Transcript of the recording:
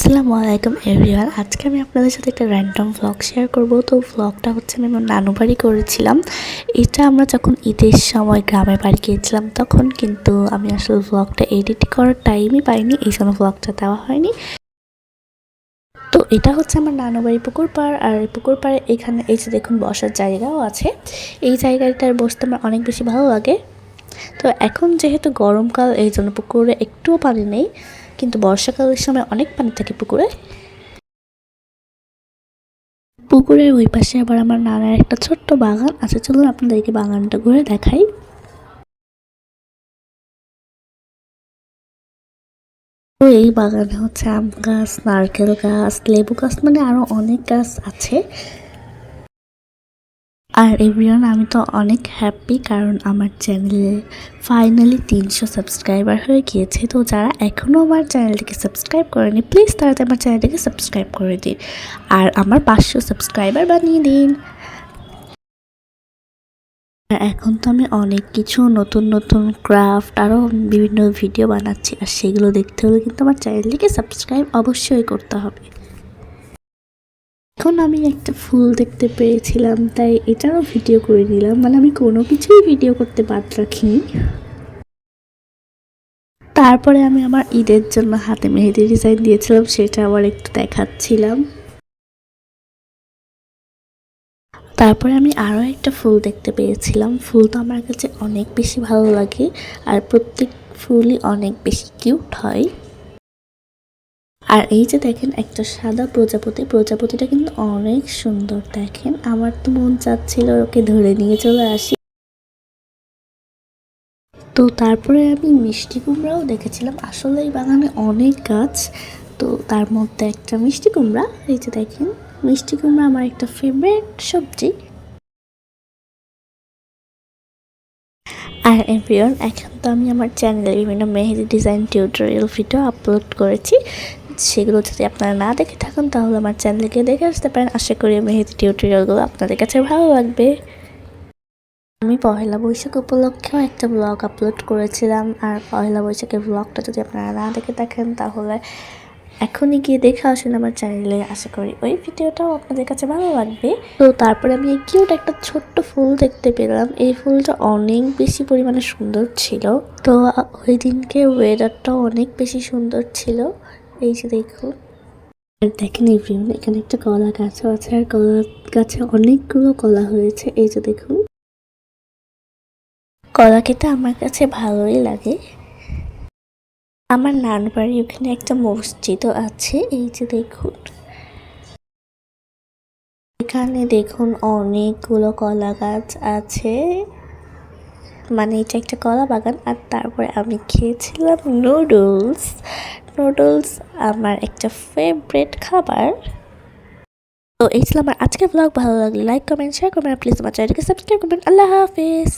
আসসালামু আলাইকুম এভরিওয়ান। আজকে আমি আপনাদের সাথে একটা র্যান্ডম ভ্লগ শেয়ার করব। তো ভ্লগটা হচ্ছে আমি আমার নানু বাড়ি করেছিলাম। এটা আমরা যখন ঈদের সময় গ্রামের বাড়ি গিয়েছিলাম তখন, কিন্তু আমি আসলে ভ্লগটা এডিট করার টাইমই পাইনি, এই জন্য ভ্লগটা দেওয়া হয়নি। তো এটা হচ্ছে আমার নানু বাড়ি পুকুর পাড়, আর পুকুর পাড়ে এখানে এই যে দেখুন বসার জায়গাও আছে। এই জায়গাটার বসতে আমার অনেক বেশি ভালো লাগে। তো এখন যেহেতু গরমকাল, এই জন্য পুকুরে একটুও পানি নেই, কিন্তু বর্ষাকালের সময় অনেক পানি থাকে পুকুরে। পুকুরের ওই পাশে আবার আমার নানার একটা ছোট্ট বাগান আছে। চলুন আপনাদেরকে বাগানটা ঘুরে দেখাই। তো এই বাগানে হচ্ছে আম গাছ, নারকেল গাছ, লেবু গাছ, মানে আরো অনেক গাছ আছে। আর এভরিওয়ান, আমি তো অনেক হ্যাপি, কারণ আমার চ্যানেলে ফাইনালি 300 সাবস্ক্রাইবার হয়ে গিয়েছে। তো যারা এখনও আমার চ্যানেলটিকে সাবস্ক্রাইব করেনি, প্লিজ তাড়াতাড়ি আমার চ্যানেলটিকে সাবস্ক্রাইব করে দিন আর আমার 500 সাবস্ক্রাইবার বানিয়ে দিন। এখন তো আমি অনেক কিছু নতুন নতুন ক্রাফট আরও বিভিন্ন ভিডিও বানাচ্ছি, আর সেগুলো দেখতে হলে কিন্তু আমার চ্যানেলটিকে সাবস্ক্রাইব অবশ্যই করতে হবে। এখন আমি একটা ফুল দেখতে পেয়েছিলাম, তাই এটারও ভিডিও করে নিলাম। মানে আমি কোনো কিছুই ভিডিও করতে বাদ রাখিনি। তারপরে আমি আমার ঈদের জন্য হাতে মেহেদি ডিজাইন দিয়েছিলাম, সেটা আবার একটু দেখাচ্ছিলাম। তারপরে আমি আরও একটা ফুল দেখতে পেয়েছিলাম। ফুলটা আমার কাছে অনেক বেশি ভালো লাগে, আর প্রত্যেক ফুলই অনেক বেশি কিউট হয়। আর এই যে দেখেন একটা সাদা প্রজাপতি, প্রজাপতিটা কিন্তু অনেক সুন্দর। দেখেন, আমার তো মন চাচ্ছিল ওকে ধরে নিয়ে চলে আসি। তো তারপরে আমি মিষ্টি কুমড়াও দেখেছিলাম। আসলে এই বাগানে অনেক গাছ, তো তার মধ্যে একটা মিষ্টি কুমড়া। এই যে দেখেন, মিষ্টি কুমড়া আমার একটা ফেভারিট সবজি। আর এভরিওয়ান, এখন তো আমি আমার চ্যানেলে বিভিন্ন মেহেদি ডিজাইন টিউটোরিয়াল ভিডিও আপলোড করেছি। সেগুলো যদি আপনারা না দেখে থাকেন তাহলে আমার চ্যানেলকে দেখে আসতে পারেন। আশা করি মেহেদি টিউটোরিয়ালগুলো আপনাদের কাছে ভালো লাগবে। আমি পহেলা বৈশাখ উপলক্ষেও একটা ব্লগ আপলোড করেছিলাম, আর পহেলা বৈশাখের ব্লগটা যদি আপনারা না দেখে থাকেন তাহলে এখনই গিয়ে দেখে আসুন আমার চ্যানেলে। আশা করি ওই ভিডিওটাও আপনাদের কাছে ভালো লাগবে। তো তারপরে আমি এই কিউট একটা ছোট্ট ফুল দেখতে পেলাম। এই ফুলটা অনেক বেশি পরিমাণে সুন্দর ছিল। তো ওই দিনকে ওয়েদারটাও অনেক বেশি সুন্দর ছিল। এই যে দেখুন, আর দেখেন এভরিওয়ান, এখানে একটা কলা গাছও আছে, আর কলা গাছে অনেকগুলো কলা হয়েছে। এই যে দেখুন, কলা খেতে আমার কাছে ভালোই লাগে। আমার নানু বাড়ি ওখানে একটা মসজিদও আছে। এই যে দেখুন, এখানে দেখুন অনেকগুলো কলা গাছ আছে। মানে এটা একটা কলা বাগান। আর তারপরে আমি খেয়েছিলাম নুডলস। নুডলস আমার একটা ফেভারিট খাবার। তো এই ছিল আমার আজকের ব্লগ। ভালো লাগলে লাইক, কমেন্ট, শেয়ার করবেন, আর প্লিজ আমার চ্যানেলকে সাবস্ক্রাইব করবেন। আল্লাহ হাফিজ।